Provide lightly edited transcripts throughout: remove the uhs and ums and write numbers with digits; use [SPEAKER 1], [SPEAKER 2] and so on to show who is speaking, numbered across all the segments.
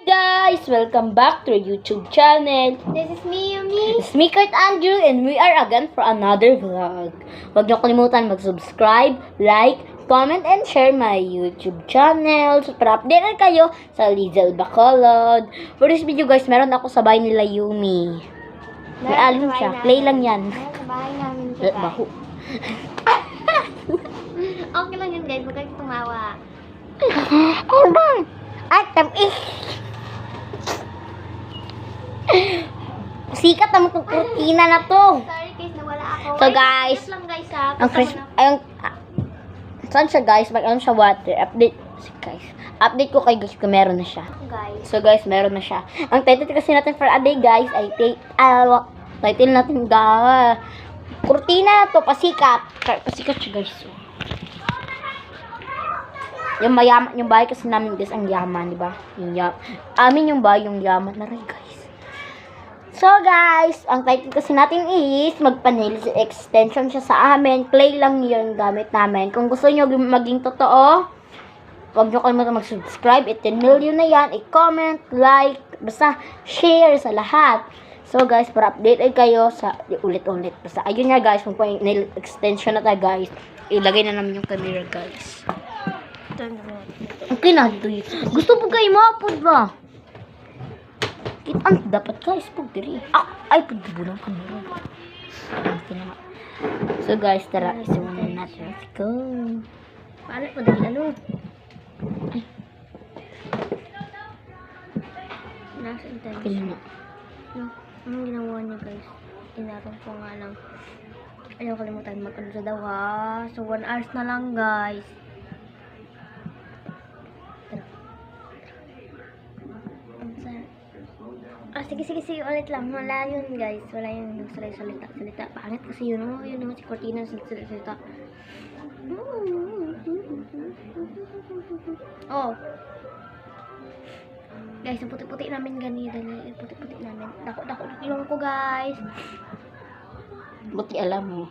[SPEAKER 1] Guys, welcome back to our YouTube channel.
[SPEAKER 2] This is me, Yumi.
[SPEAKER 1] It's me, Kurt Andrew, and we are again for another vlog. Huwag niyo kalimutan mag-subscribe, like, comment, and share my YouTube channel. So, para update kayo sa Lizel Bacolod. For this video, guys, meron ako sa bahay nila Yumi. May alon siya. Play lang yan.
[SPEAKER 2] Sa bahay namin siya, guys.
[SPEAKER 1] Baho.
[SPEAKER 2] Okay lang yun, guys. Huwag kayong tumawa.
[SPEAKER 1] Oh, bang! Ay, tamis! Sikat naman itong kurtina na to.
[SPEAKER 2] Sorry, guys, nawala ako.
[SPEAKER 1] So, guys,
[SPEAKER 2] Wait lang, guys, ha.
[SPEAKER 1] ang saan siya, guys? Mag-ano siya water. Update. Guys, update ko kay guys kung meron na siya.
[SPEAKER 2] Guys.
[SPEAKER 1] So, guys, meron na siya. Ang title kasi natin for a day, guys, ay title natin, kurtina to, pasikat. Pasikat siya, guys. So, yung mayaman, yung bahay kasi namin, guys, ang yaman, di ba? Amin yung bahay, yung yaman na rin, guys. So, guys, ang title kasi natin is magpa-nails extension siya sa amin. Clay lang yun gamit namin. Kung gusto nyo maging totoo, huwag nyo kalimutan mag-subscribe. 10 million na yan. I-comment, like, basta share sa lahat. So, guys, para update kayo sa ulit-ulit. Basta, ayun nga, guys, kung nail extension na tayo, guys, ilagay na namin yung camera, guys. Okay na, gusto po kayo mapod ba? Kitaan dapat guys, pag diri. Ay, pagdibulang camera. So guys, tara, isimulan natin. Let's go.
[SPEAKER 2] Paano po dahil ano? Nasa intention.
[SPEAKER 1] Okay na.
[SPEAKER 2] Anong ginawa niya, guys? Tinarong ko nga lang. Ayaw kalimutan mag-ano sa daw, ha? So, 1 hours na lang, guys. Sige, ulit lang. Wala yun, guys. Wala yun yung salita. Pangit kasi yun, oh. Yun, oh. Si Cortina, salita. Oh. Guys, ang puti-puti namin ganito. Puti-puti namin. Dako yung ko, guys.
[SPEAKER 1] Buti alam mo.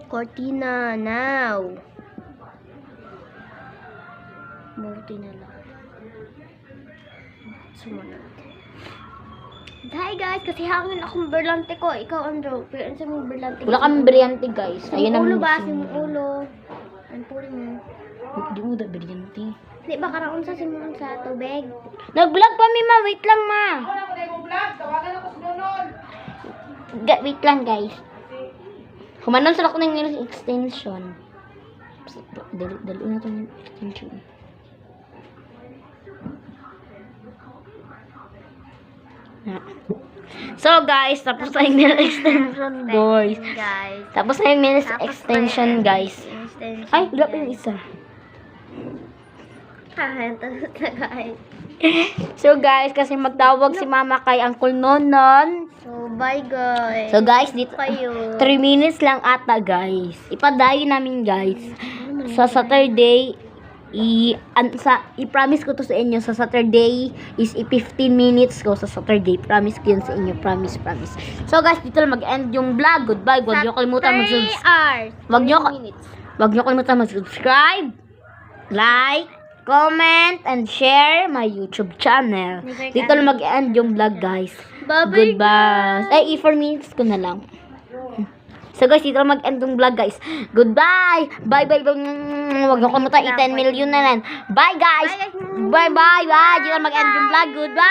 [SPEAKER 2] Cortina, now. Buti na lang. Sumunod. Hi guys, kasi hangin akong berlante ko. Ikaw, Andrew, pero sa mong berlante.
[SPEAKER 1] Wala kami brilyante guys. Ayun ang
[SPEAKER 2] ulo ba? Yung ulo. Ang puli mo.
[SPEAKER 1] Hindi mo da brilyante.
[SPEAKER 2] Di ba karaon sa simulan sa tubig?
[SPEAKER 1] Nag-vlog pa mi ma, wait lang ma. Wait lang guys. Humanon sa ako ng nail extension. Dali na itong extension. So guys, tapos na yung nail extension guys. Tapos na yung nail extension guys. Ay, drop yung isa. So guys, kasi magtawag si mama kay Uncle Nonon.
[SPEAKER 2] So bye guys.
[SPEAKER 1] So guys, dito
[SPEAKER 2] kayo.
[SPEAKER 1] 3 minutes lang ata guys. Ipadayo namin guys. Sa Saturday, i-promise ko to sa inyo, sa Saturday is 15 minutes ko sa Saturday. Promise ko yun sa inyo. Promise. So guys, dito lang mag-end yung vlog. Goodbye. Huwag nyo kalimutan mag-subscribe. Huwag nyo kalimutan mag-subscribe, like, comment, and share my YouTube channel. Dito lang mag-end yung vlog guys. Goodbye. Ay, 4 minutes ko na lang. So guys, dito lang mag-end yung vlog guys. Goodbye. Bye. Huwag nyo kalimutan 10 million na lang. Bye guys. Bye. Dito lang mag-end yung vlog. Goodbye.